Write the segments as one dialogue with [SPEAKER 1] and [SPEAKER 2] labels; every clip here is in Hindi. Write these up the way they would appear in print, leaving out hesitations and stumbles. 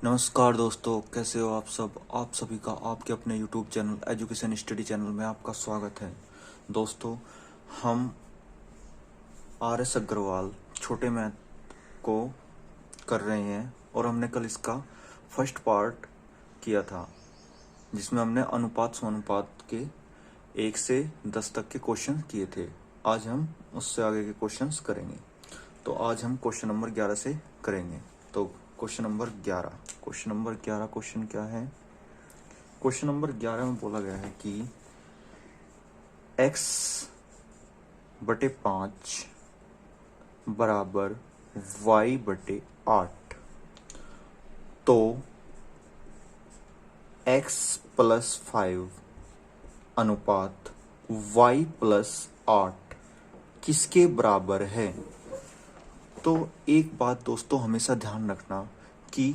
[SPEAKER 1] नमस्कार दोस्तों, कैसे हो आप सब। आप सभी का आपके अपने YouTube channel education study channel में आपका स्वागत है। दोस्तों, हम आर.एस. अग्रवाल छोटे मैथ को कर रहे हैं और हमने कल इसका फर्स्ट पार्ट किया था, जिसमें हमने अनुपात समानुपात के 1 से 10 तक के क्वेश्चन किए थे। आज हम उससे आगे के क्वेश्चंस करेंगे। तो आज हम क्वेश्चन नंबर 11 से करेंगे। तो क्वेश्चन नंबर 11 क्वेश्चन क्या है। क्वेश्चन नंबर 11 में बोला गया है कि x बटे 5 बराबर y बटे 8, तो x प्लस 5 अनुपात y प्लस 8 किसके बराबर है। तो एक बात दोस्तों हमेशा ध्यान रखना कि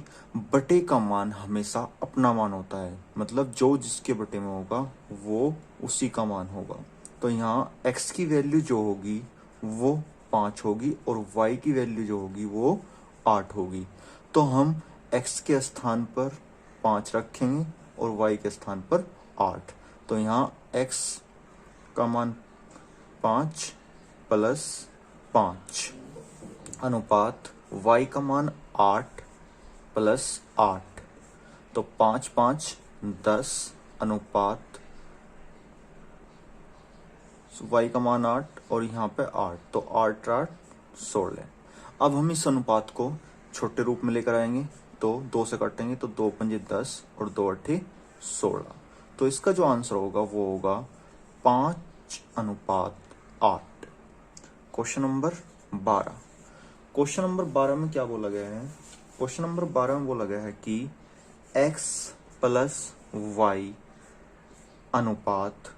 [SPEAKER 1] बटे का मान हमेशा अपना मान होता है, मतलब जो जिसके बटे में होगा वो उसी का मान होगा। तो यहाँ x की वैल्यू जो होगी वो 5 होगी और y की वैल्यू जो होगी वो 8 होगी। तो हम x के स्थान पर 5 रखेंगे और y के स्थान पर 8। तो यहाँ x का मान 5 प्लस 5 अनुपात y का मान 8 प्लस 8, तो 5 5 10 अनुपात y का मान 8 और यहाँ पे 8, तो 8 8 16। अब हम इस अनुपात को छोटे रूप में लेकर आएंगे, तो 2 से काटेंगे तो 2 पंजे 10 और 2 अट्ठे 16। तो इसका जो आंसर होगा वो होगा 5 अनुपात 8। Question number 12। क्वेश्चन नंबर 12 में क्या बोला गया है। क्वेश्चन नंबर 12 में बोला गया है कि x प्लस वाई अनुपात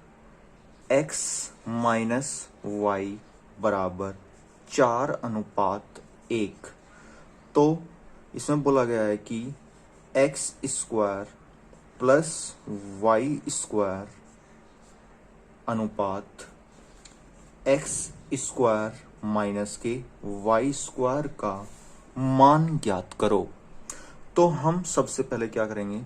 [SPEAKER 1] x माइनस वाई बराबर 4 अनुपात 1। तो इसमें बोला गया है कि x square plus y square अनुपात x स्क्वायर माइनस के वाई स्क्वायर का मान ज्ञात करो। तो हम सबसे पहले क्या करेंगे,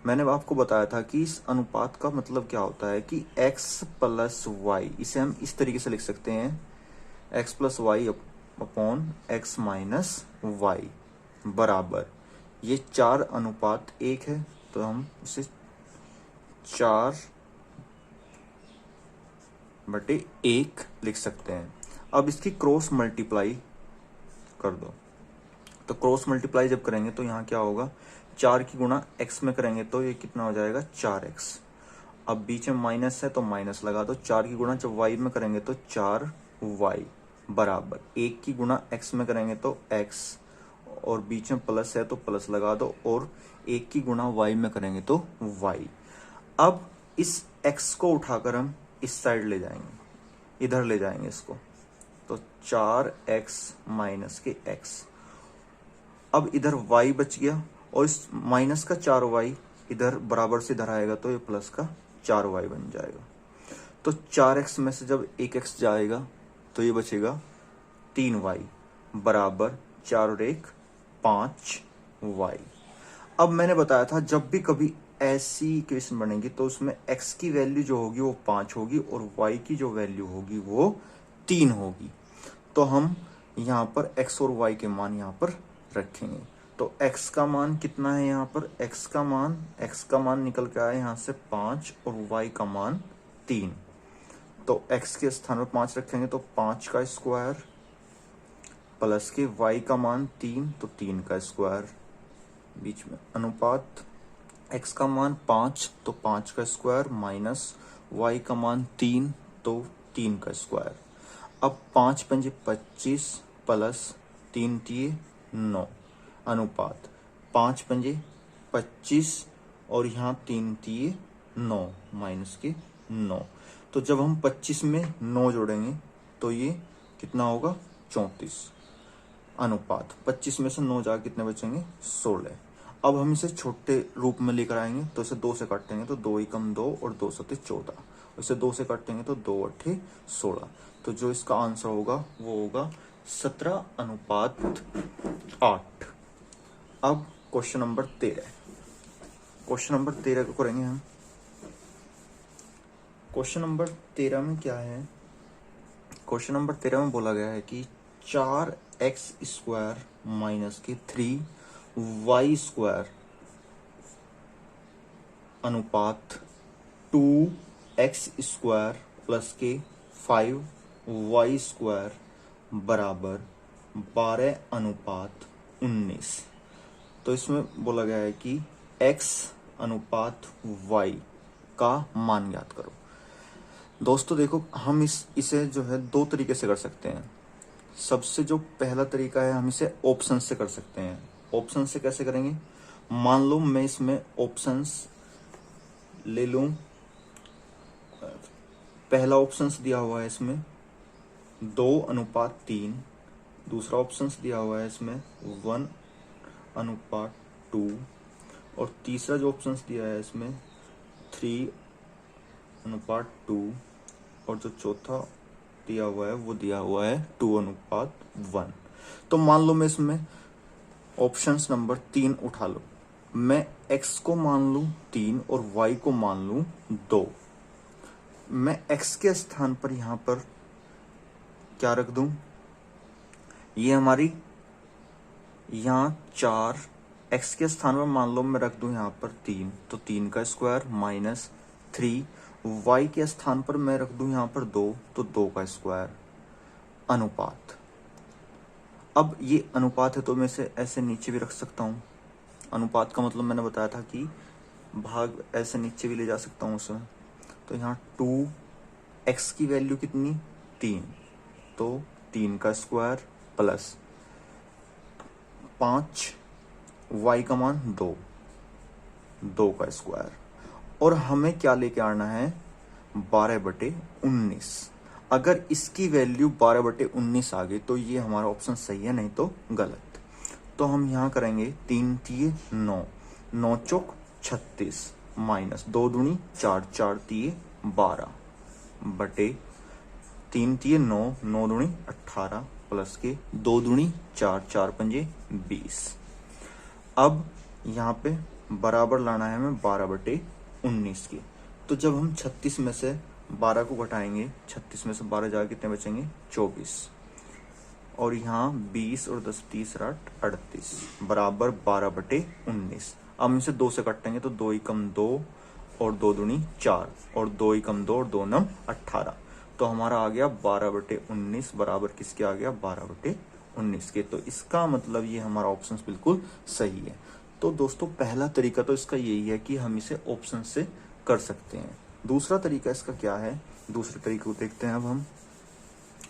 [SPEAKER 1] मैंने आपको बताया था कि इस अनुपात का मतलब क्या होता है कि x प्लस वाई, इसे हम इस तरीके से लिख सकते हैं, x plus y upon x minus y बराबर, ये 4 अनुपात 1 है तो हम इसे 4 बटे 1 लिख सकते हैं। अब इसकी क्रॉस मल्टीप्लाई कर दो, तो क्रॉस मल्टीप्लाई जब करेंगे तो यहाँ क्या होगा, 4 की गुणा x में करेंगे तो ये कितना हो जाएगा 4x। अब बीच में माइनस है तो माइनस लगा दो, 4 की गुणा जब y में करेंगे तो 4y बराबर 1 की गुणा x में करेंगे तो x, और बीच में प्लस है तो प्लस लगा दो, और 1 की गुणा y में करेंगे तो y। अब इस x को उठाकर हम इस साइड ले जाएंगे, इधर ले जाएंगे इसको, तो 4x माइनस के x। अब इधर y बच गया और इस माइनस का 4y इधर बराबर से इधर आएगा तो ये प्लस का 4y बन जाएगा। तो 4x में से जब 1x जाएगा तो ये बचेगा 3y बराबर 4 और 1 5y। अब मैंने बताया था जब भी कभी ऐसी इक्वेशन बनेगी तो उसमें x की वैल्यू जो होगी वो 5 होगी और y की जो वैल्यू होगी वो 3 होगी। तो हम यहाँ पर x और y के मान यहाँ पर रखेंगे। तो x का मान कितना है, यहाँ पर x का मान निकल के आया यहाँ से 5 और y का मान 3। तो x के स्थान पर 5 रखेंगे तो 5 का स्क्वायर प्लस के y का मान 3 तो 3 का स्क्वायर, बीच में अनुपात x का मान 5 तो 5 का स्क्वायर माइनस y का मान 3 तो 3 का स्क्वायर। अब 5 पंजे 25 प्लस 3 तिये 9 अनुपात 5 पंजे 25 और यहाँ 3 तिये 9 माइनस के 9। तो जब हम 25 में 9 जोड़ेंगे तो ये कितना होगा 34 अनुपात 25 में से 9 जाकर कितने बचेंगे 16। अब हम इसे छोटे रूप में लेकर आएंगे, तो इसे 2 से काटेंगे तो 2 एकम 2 और 2 सते 14, इसे 2 से काटेंगे तो 2 अट्ठे 16। तो जो इसका आंसर होगा वो होगा 17 अनुपात 8। अब क्वेश्चन नंबर 13। क्वेश्चन नंबर 13 को करेंगे हम। क्वेश्चन नंबर 13 में क्या है? क्वेश्चन नंबर 13 में बोला गया है कि 4x² माइनस के 3y² अनुपात 2x² प्लस के 5y² बराबर 12:19। तो इसमें बोला गया है कि x अनुपात y का मान ज्ञात करो। दोस्तों देखो, हम इसे जो है दो तरीके से कर सकते हैं। सबसे जो पहला तरीका है, हम इसे ऑप्शन से कर सकते हैं। ऑप्शन से कैसे करेंगे? मान लो मैं इसमें ऑप्शंस ले लूं। पहला ऑप्शंस दिया हुआ है इसमें 2:3, दूसरा ऑप्शंस दिया हुआ है इसमें 1:2 और तीसरा जो ऑप्शंस दिया है इसमें 3:2 और जो चौथा दिया हुआ है वो दिया हुआ है 2:1। तो मान लो मैं इसमें ऑप्शंस नंबर 3 उठा लो। मैं x को मान लूं 3 और y को मान लूं 2। मैं x के स्थान पर यहां पर क्या रख दूं? ये हमारी यहां 4, x के स्थान पर मान लो मैं रख दूं यहां पर 3, तो 3 का स्क्वायर माइनस 3। y के स्थान पर मैं रख दूं यहां पर 2, तो 2 का स्क्वायर अनुपात। अब ये अनुपात है तो मैं इसे ऐसे नीचे भी रख सकता हूं। अनुपात का मतलब मैंने बताया था कि भाग ऐसे नीचे भी ले जा सकता हूं उसमें। तो यहाँ 2x की वैल्यू कितनी? 3, तो 3 का स्क्वायर प्लस 5, y का मान 2, 2 का स्क्वायर। और हमें क्या लेके आना है? 12/19। अगर इसकी वैल्यू 12/19 आ गई तो ये हमारा ऑप्शन सही है, नहीं तो गलत। तो हम यहाँ करेंगे 3 तिये 9, 9 चौक 36 माइनस 2 दूनी 4, 4 तिये 12 बटे 3 तिये 9, 9 दूनी 18 प्लस के 2 दूनी 4, 4 पंजे 20। अब यहाँ पे बराबर लाना है हमें 12/19 की। तो जब हम 36 में से 12 को घटाएंगे, 36 में से 12 जाकर कितने बचेंगे? 24। और यहाँ 20 और 10 30 38 बराबर 12/19। अब हम इसे 2 से काटेंगे तो 2 एकम 2 और 2 दूनी 4 और 2 एकम 2 और 2 नम 18। तो हमारा आ गया 12/19 बराबर किसके आ गया? 12/19 के। तो इसका मतलब ये हमारा ऑप्शन बिल्कुल सही है। तो दोस्तों पहला तरीका तो इसका यही है कि हम इसे ऑप्शन से कर सकते हैं। दूसरा तरीका इसका क्या है? दूसरे तरीके को देखते हैं अब हम।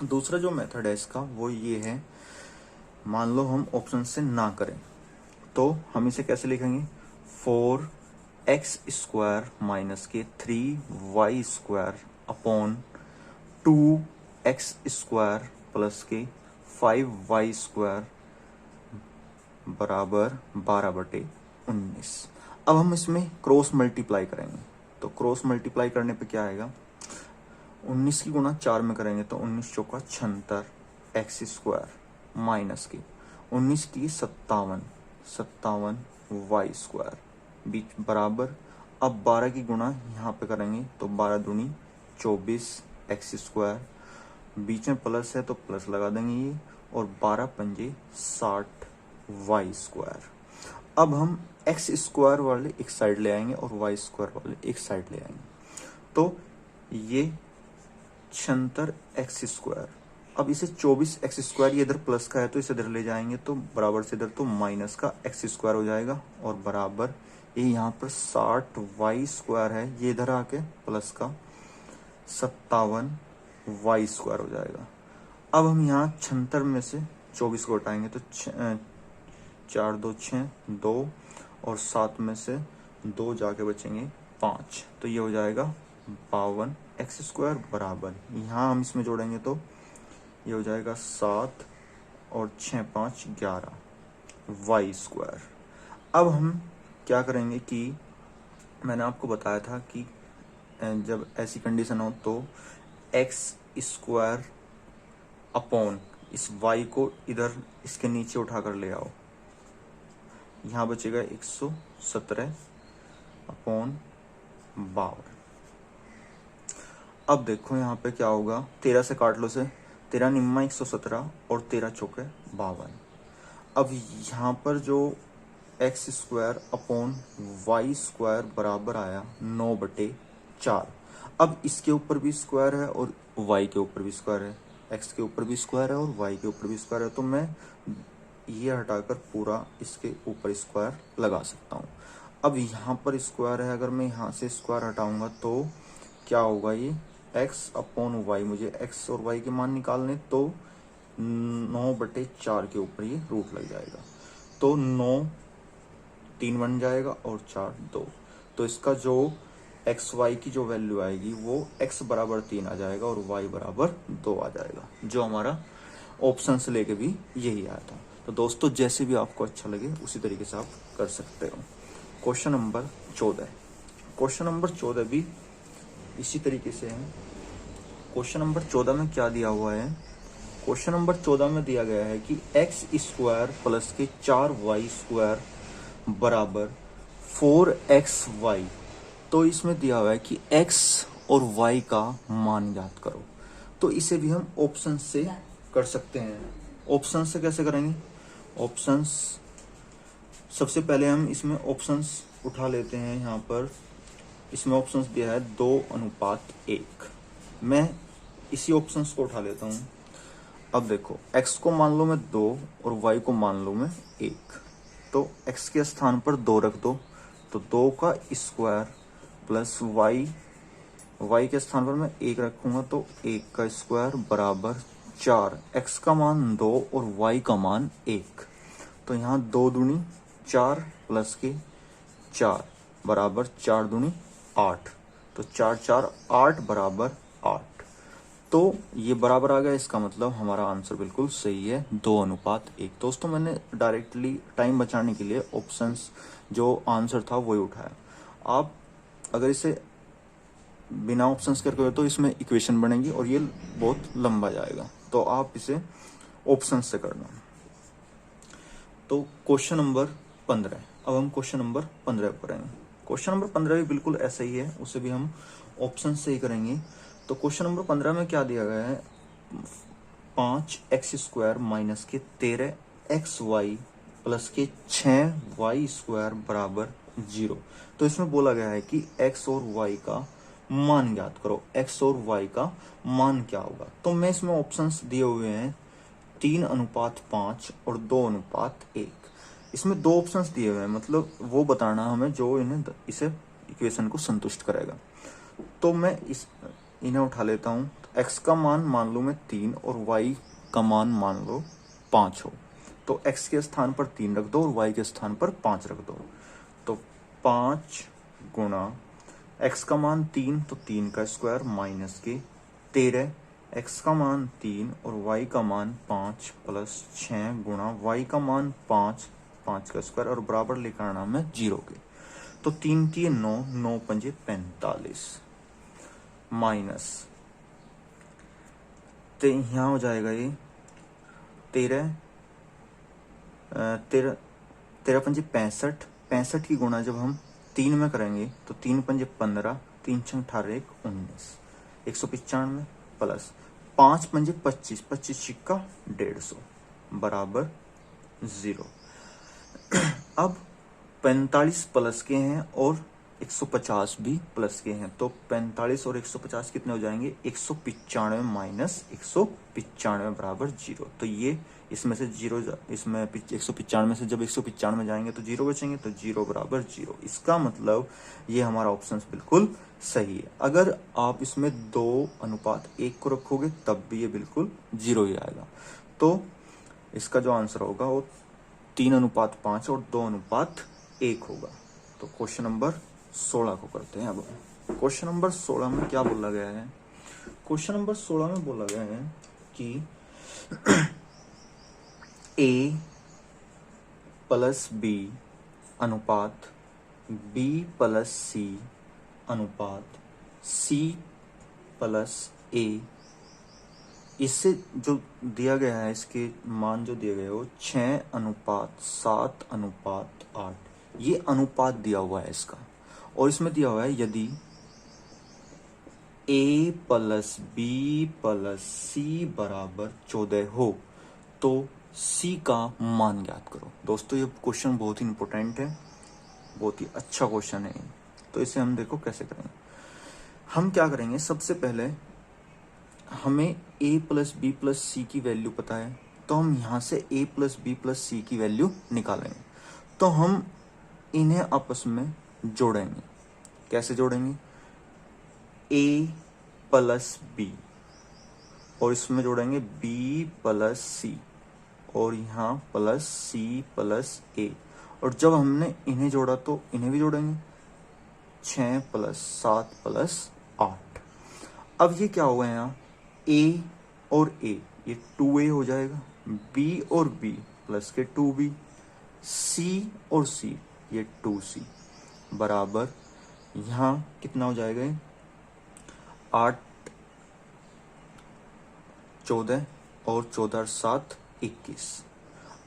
[SPEAKER 1] दूसरा जो मेथड है इसका वो ये है, मान लो हम ऑप्शन से ना करें तो हम इसे कैसे लिखेंगे? 4x² माइनस के 3y² अपॉन 2x² प्लस के 5y² बराबर 12/19। अब हम इसमें क्रॉस मल्टीप्लाई करेंगे। तो क्रॉस मल्टीप्लाई करने पे क्या आएगा? 19 की गुणा 4 में करेंगे तो 19 चौका 76 x² माइनस की 19 की 57, 57 y² बीच बराबर। अब 12 की गुणा यहाँ पे करेंगे तो 12 दूनी 24 x², बीच में प्लस है तो प्लस लगा देंगे ये, और 12 पंजे 60 y²। अब हम x² वाले एक साइड ले आएंगे और y² वाले एक साइड ले आएंगे। तो ये 76 x²। अब इसे 24 x², ये इधर प्लस का है तो इसे इधर ले जाएंगे तो बराबर से इधर तो माइनस का x² हो जाएगा, और बराबर ये यहाँ पर 60 y² है, ये इधर आके प्लस का 57 y² हो जाएगा। अब हम यहाँ 76 में से 24 को हटाएंगे तो 4 2 6 2 और 7 में से 2 जाके बचेंगे 5, तो ये हो जाएगा 52 x² बराबर। यहाँ हम इसमें जोड़ेंगे तो ये हो जाएगा 7 और 6 5 11 y²। अब हम क्या करेंगे कि मैंने आपको बताया था कि जब ऐसी कंडीशन हो तो x² अपॉन इस y को इधर इसके नीचे उठाकर ले आओ। यहाँ बचेगा 117/52। अब देखो यहाँ पे क्या होगा, 13 से काट लो से, 13 निम्मा 117 और 13 चौके 52। अब यहाँ पर जो x²/y² बराबर आया 9/4। अब इसके ऊपर भी स्क्वायर है और y के ऊपर भी स्क्वायर है, x के ऊपर भी स्क्वायर है और y के ऊपर भी स्क्वायर है, तो मैं ये हटाकर पूरा इसके ऊपर स्क्वायर लगा सकता हूँ। अब यहाँ पर स्क्वायर है, अगर मैं यहाँ से स्क्वायर हटाऊंगा तो क्या होगा, ये x/y, मुझे x और y के मान निकालने, तो 9/4 के ऊपर ये रूट लग जाएगा, तो 9 3 बन जाएगा और 4 2। तो इसका जो एक्स वाई की जो वैल्यू आएगी वो x बराबर 3 आ जाएगा और y बराबर 2 आ जाएगा, जो हमारा ऑप्शन से लेके भी यही आया था। तो दोस्तों जैसे भी आपको अच्छा लगे उसी तरीके से आप कर सकते हो। क्वेश्चन नंबर 14, क्वेश्चन नंबर 14 भी इसी तरीके से है। क्वेश्चन नंबर 14 में क्या दिया हुआ है, क्वेश्चन नंबर 14 में दिया गया है कि x² प्लस के 4y² बराबर 4xy। तो इसमें दिया हुआ है कि x और y का मान ज्ञात करो। तो इसे भी हम ऑप्शन से कर सकते हैं। ऑप्शन से कैसे करेंगे, ऑप्शंस सबसे पहले हम इसमें ऑप्शंस उठा लेते हैं। यहाँ पर इसमें ऑप्शंस दिया है 2:1। मैं इसी ऑप्शंस को उठा लेता हूँ। अब देखो x को मान लो मैं 2 और y को मान लो मैं 1। तो x के स्थान पर 2 रख दो, तो 2 का स्क्वायर प्लस y के स्थान पर मैं 1 रखूंगा, तो 1 का स्क्वायर बराबर 4। x का मान 2 और y का मान 1, तो यहाँ 2 दूनी 4 प्लस के 4 बराबर 4 दूनी 8, तो 4 4 8 बराबर 8। तो ये बराबर आ गया, इसका मतलब हमारा आंसर बिल्कुल सही है, 2:1। दोस्तों मैंने डायरेक्टली टाइम बचाने के लिए ऑप्शंस जो आंसर था वही उठाया। आप अगर इसे बिना ऑप्शंस करके हो तो इसमें इक्वेशन बनेगी और ये बहुत लंबा जाएगा, तो आप इसे ऑप्शंस से करना। तो क्वेश्चन नंबर 15, अब हम क्वेश्चन नंबर 15 करेंगे। क्वेश्चन नंबर 15 भी बिल्कुल ऐसा ही है, उसे भी हम ऑप्शन से ही करेंगे। तो क्वेश्चन नंबर 15 में क्या दिया गया है, 5x² माइनस के 13xy प्लस के 6y² बराबर 0। तो इसमें बोला गया है कि x और y का मान ज्ञात करो, x और y का मान क्या होगा। तो मैं इसमें ऑप्शंस दिए हुए हैं 3:5 और 2:1। इसमें 2 ऑप्शंस दिए हुए हैं, मतलब वो बताना हमें जो इसे इक्वेशन को संतुष्ट करेगा। तो मैं इन्हें उठा लेता हूँ। तो x का मान लो मैं 3 और y का मान लो 5 हो, तो x के स्थान पर 3 रख दो और y के स्थान पर 5 रख दो। तो 5 गुणा x का मान 3, तो 3 का स्क्वायर माइनस के 13, x का मान 3 और y का मान 5 प्लस 6 गुणा y का मान 5, 5 का स्क्वायर और बराबर लेकर आना है 0 के। तो 3 3 9, 9 5 45 माइनस, तो यहाँ हो जाएगा ये 13 5 65। 65 की गुणा जब हम 3 में करेंगे तो 3 5 15, 3 6 18 19, 195 प्लस 5 5 25, 25 सिक्का 150 बराबर 0। अब 45 प्लस के हैं और 150 भी प्लस के हैं, तो 45 और 150 कितने हो जाएंगे, 195 माइनस 195 बराबर 0। तो ये इसमें से 0, इसमें 195 में से जब 195 में जाएंगे तो 0 बचेंगे, तो 0 बराबर 0। इसका मतलब ये हमारा ऑप्शन बिल्कुल सही है। अगर आप इसमें 2:1 को रखोगे तब भी ये बिल्कुल 0 ही आएगा। तो इसका जो आंसर होगा वो 3:5 और 2:1 होगा। तो क्वेश्चन नंबर 16 को करते हैं। अब क्वेश्चन नंबर 16 में क्या बोला गया है, क्वेश्चन नंबर 16 में बोला गया है कि a प्लस b अनुपात b प्लस c अनुपात c प्लस a इससे जो दिया गया है, इसके मान जो दिए गए वो 6:7:8, ये अनुपात दिया हुआ है इसका। और इसमें दिया हुआ है यदि a प्लस बी प्लस सी बराबर 14 हो तो c का मान ज्ञात करो। दोस्तों ये क्वेश्चन बहुत ही इंपॉर्टेंट है, बहुत ही अच्छा क्वेश्चन है। तो इसे हम देखो कैसे करेंगे। हम क्या करेंगे, सबसे पहले हमें a प्लस बी प्लस सी की वैल्यू पता है, तो हम यहाँ से a प्लस बी प्लस सी की वैल्यू निकालेंगे। तो हम इन्हें आपस में जोड़ेंगे। कैसे जोड़ेंगे, a प्लस बी और इसमें जोड़ेंगे b प्लस सी और यहाँ प्लस सी प्लस a। और जब हमने इन्हें जोड़ा तो इन्हें भी जोड़ेंगे, 6 + 7 + 8। अब ये क्या होगा, यहाँ a और a ये 2a हो जाएगा, b और b प्लस के 2b, c और c ये 2c बराबर यहाँ कितना हो जाएगा, 8 14 और 14 और 7 21।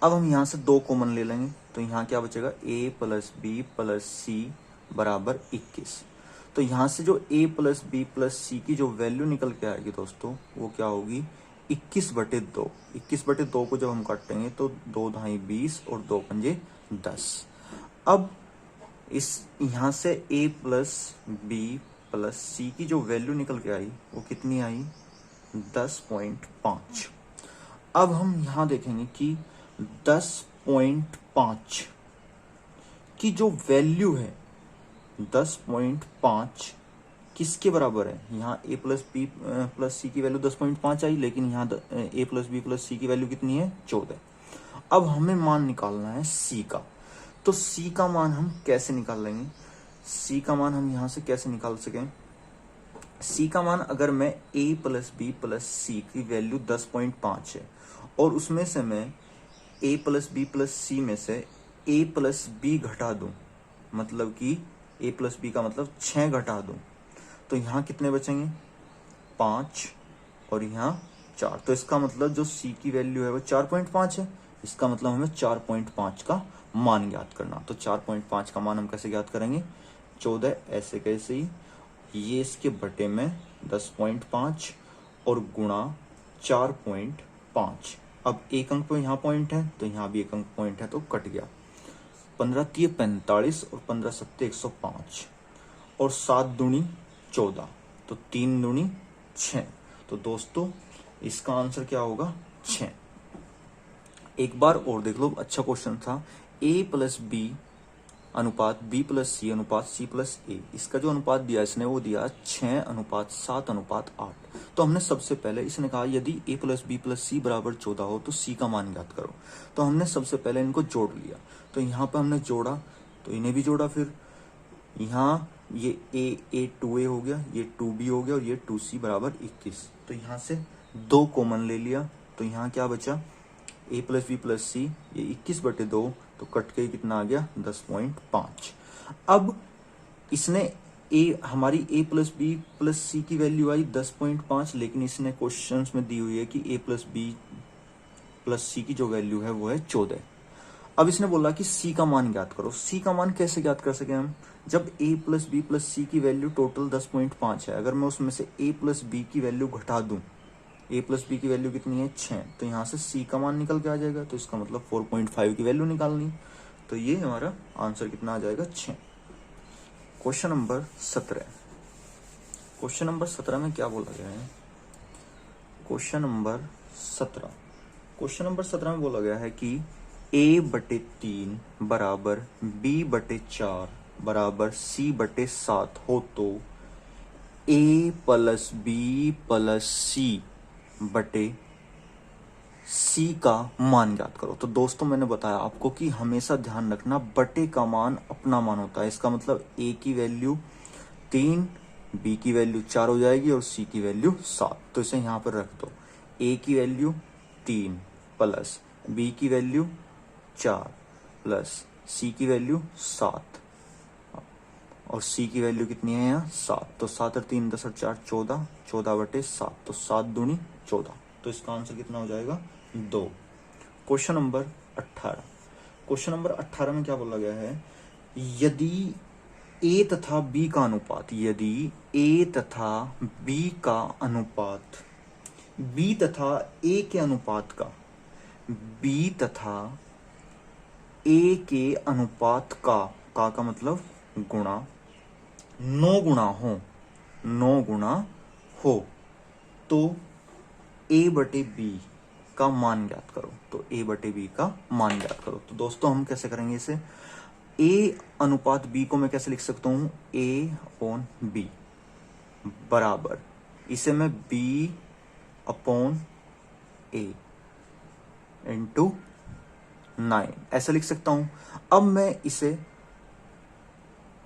[SPEAKER 1] अब हम यहाँ से 2 कॉमन ले लेंगे तो यहाँ क्या बचेगा, a प्लस बी प्लस सी बराबर 21। तो यहाँ से जो a प्लस बी प्लस सी की जो वैल्यू निकल के आएगी दोस्तों वो क्या होगी, 21/2। 21/2 को जब हम काटेंगे तो 2 ढाई 20 और 2 पंजे 10। अब इस यहाँ से a प्लस बी प्लस सी की जो वैल्यू निकल के आई वो कितनी आई, 10.5। अब हम यहाँ देखेंगे कि 10.5 की जो वैल्यू है, 10.5 किसके बराबर है, यहाँ a प्लस बी प्लस सी की वैल्यू 10.5 आई, लेकिन यहाँ a प्लस बी प्लस सी की वैल्यू कितनी है, 14। अब हमें मान निकालना है c का। तो c का मान हम कैसे निकाल लेंगे, c का मान हम यहाँ से कैसे निकाल सकें, c का मान अगर मैं a प्लस बी प्लस सी की वैल्यू 10.5 है और उसमें से मैं a प्लस बी प्लस सी में से a प्लस बी घटा दूं, मतलब कि a प्लस बी का मतलब 6 घटा दूं, तो यहाँ कितने बचेंगे, 5 और यहाँ 4। तो इसका मतलब जो c की वैल्यू है वो 4.5 है। इसका मतलब हमें 4.5 का मान ज्ञात करना। तो 4.5 का मान हम कैसे ज्ञात करेंगे, 14 ऐसे कैसे ही, ये इसके बटे में 10.5 और गुणा 4.5। अब एक अंक पे यहाँ पॉइंट है तो यहाँ भी एक अंक पॉइंट है तो कट गया। 15 × 45 और 15 × 7 105 और 7 दूनी 14, तो 3 दूनी 6। तो दोस्तों इसका आंसर क्या होगा, 6। एक बार और देख लो, अच्छा क्वेश्चन था। a प्लस बी अनुपात b प्लस सी अनुपात c प्लस a, इसका जो अनुपात दिया इसने वो दिया 6:7:8। तो हमने सबसे पहले इसने कहा यदि a प्लस बी प्लस सी बराबर 14 हो तो c का मान ज्ञात करो। तो हमने सबसे पहले इनको जोड़ लिया, तो यहाँ पर हमने जोड़ा तो इन्हें भी जोड़ा, फिर यहाँ ये a 2a हो गया, ये 2b हो गया और ये 2c बराबर 21। तो यहाँ से 2 कॉमन ले लिया तो यहाँ क्या बचा, a प्लस बी प्लस सी ये 21/2, तो कट के कितना आ गया, 10.5। अब इसने हमारी a प्लस बी प्लस सी की वैल्यू आई 10.5, लेकिन इसने क्वेश्चंस में दी हुई है कि a प्लस बी प्लस सी की जो वैल्यू है वो है 14। अब इसने बोला कि c का मान ज्ञात करो। c का मान कैसे ज्ञात कर सके हम, जब a प्लस बी प्लस सी की वैल्यू टोटल 10.5 है, अगर मैं उसमें से a प्लस बी की वैल्यू घटा दूं, a प्लस बी की वैल्यू कितनी है, 6, तो यहाँ से c का मान निकल के आ जाएगा। तो इसका मतलब 4.5 की वैल्यू निकालनी। तो ये हमारा आंसर कितना आ जाएगा, 6। Question number 17। क्वेश्चन नंबर 17 में क्या बोला गया है, क्वेश्चन नंबर 17 में बोला गया है कि a/3 बराबर b/4 बराबर c/7 हो तो a प्लस बी प्लस सी बटे c का मान ज्ञात करो। तो दोस्तों मैंने बताया आपको कि हमेशा ध्यान रखना बटे का मान अपना मान होता है। इसका मतलब a की वैल्यू 3, b की वैल्यू 4 हो जाएगी और c की वैल्यू 7। तो इसे यहाँ पर रख दो, a की वैल्यू 3 प्लस b की वैल्यू 4 प्लस c की वैल्यू 7 और c की वैल्यू कितनी है यहाँ, 7। तो 7 और 3 10 और 4 14, 14/7, तो 7 दूनी 14। तो इसका आंसर कितना हो जाएगा 2। Question number 18। क्वेश्चन नंबर 18 में क्या बोला गया है, यदि ए तथा बी का अनुपात, यदि ए तथा बी का अनुपात, बी तथा ए के अनुपात का, बी तथा ए के अनुपात का मतलब गुणा 9 गुणा हो, 9 गुणा हो, तो ए बटे बी का मान ज्ञात करो। तो ए बटे बी का मान ज्ञात करो। तो दोस्तों हम कैसे करेंगे इसे, ए अनुपात बी को मैं कैसे लिख सकता हूं, ए अपॉन बी बराबर, इसे मैं बी अपॉन ए इंटू 9 ऐसे लिख सकता हूं। अब मैं इसे,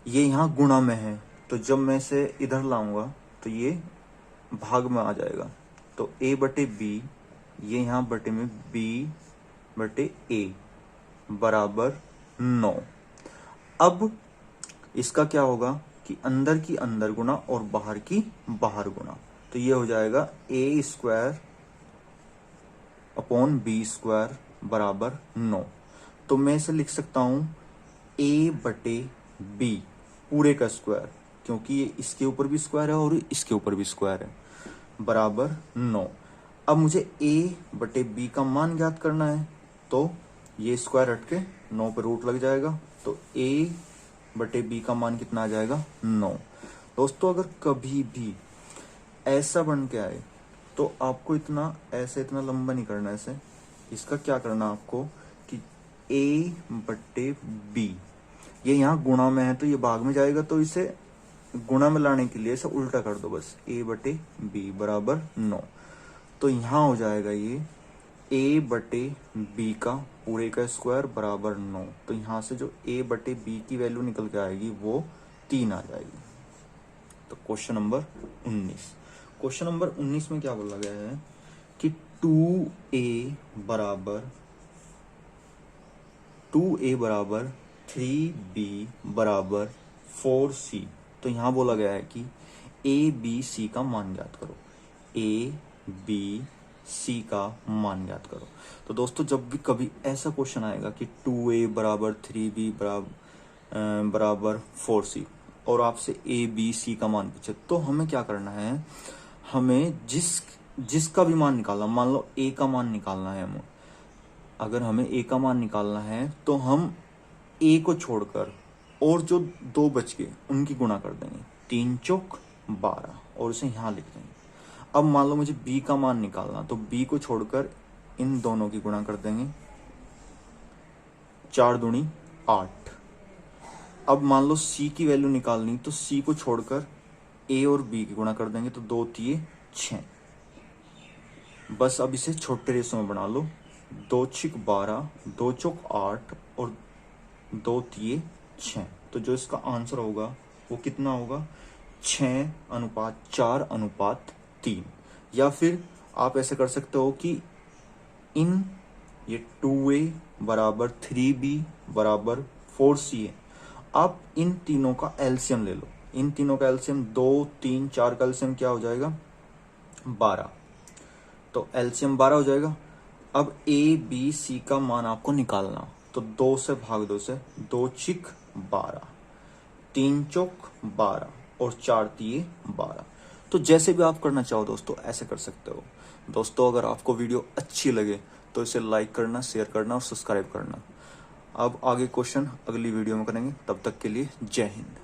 [SPEAKER 1] ये यहां गुणा में है, तो जब मैं इसे इधर लाऊंगा तो ये भाग में आ जाएगा। तो a बटे बी, ये यहां बटे में b बटे a बराबर 9। अब इसका क्या होगा कि अंदर की अंदर गुना और बाहर की बाहर गुना, तो ये हो जाएगा a square upon b square बराबर 9। तो मैं इसे लिख सकता हूं a बटे b पूरे का स्क्वायर, क्योंकि ये इसके ऊपर भी स्क्वायर है और इसके ऊपर भी स्क्वायर है, बराबर 9। अब मुझे a बटे b का मान ज्ञात करना है, तो ये स्क्वायर हट के 9 पे रूट लग जाएगा, तो a बटे b का मान कितना आ जाएगा 9। दोस्तों अगर कभी भी ऐसा बन के आए तो आपको इतना ऐसे इतना लंबा नहीं करना, ऐसे इसका क्या करना आपको कि a बटे b, ये यहाँ गुणा में है तो ये भाग में जाएगा, तो इसे गुणा में लाने के लिए इसे उल्टा कर दो बस, a बटे b बराबर 9। तो यहाँ हो जाएगा ये a बटे b का पूरे का स्क्वायर बराबर 9। तो यहाँ से जो a बटे b की वैल्यू निकल के आएगी वो 3 आ जाएगी। तो क्वेश्चन नंबर 19। क्वेश्चन नंबर 19 में क्या बोला गया है कि 2a बराबर 3b बराबर 4c। तो यहां बोला गया है कि a b c का मान ज्ञात करो, a b c का मान ज्ञात करो। तो दोस्तों जब भी कभी ऐसा क्वेश्चन आएगा कि 2a बराबर 3b बराबर 4c और आपसे a b c का मान पूछे, तो हमें क्या करना है, हमें जिसका भी मान निकालना, मान लो a का मान निकालना है, हमें अगर हमें a का मान निकालना है तो हम a को छोड़कर और जो 2 बच गए उनकी गुणा कर देंगे, 3 चौक 12 और उसे यहां लिख देंगे। अब मान लो मुझे b का मान निकालना, तो b को छोड़कर इन दोनों की गुणा कर देंगे, 4 दूनी 8। अब मान लो c की वैल्यू निकालनी, तो c को छोड़कर a और b की गुणा कर देंगे, तो 2 तिये 6। बस अब इसे छोटे रेशो में बना लो, 2 छिक 12, 2 चौक 8 और 2 तिये 6। तो जो इसका आंसर होगा वो कितना होगा, 6:4:3। या फिर आप ऐसे कर सकते हो कि इन ये 2a बराबर 3b बराबर 4c है, आप इन तीनों का एलसीएम ले लो। इन तीनों का एलसीएम 2, 3, 4 का एलसीएम क्या हो जाएगा 12, तो एलसीएम 12 हो जाएगा। अब a b c का मान आपको निकालना, तो 2 से भाग 2 से, 2 छिक 12, 3 चौक 12 और 4 तिये 12। तो जैसे भी आप करना चाहो दोस्तों ऐसे कर सकते हो। दोस्तों अगर आपको वीडियो अच्छी लगे तो इसे लाइक करना, शेयर करना और सब्सक्राइब करना। अब आगे क्वेश्चन अगली वीडियो में करेंगे, तब तक के लिए जय हिंद।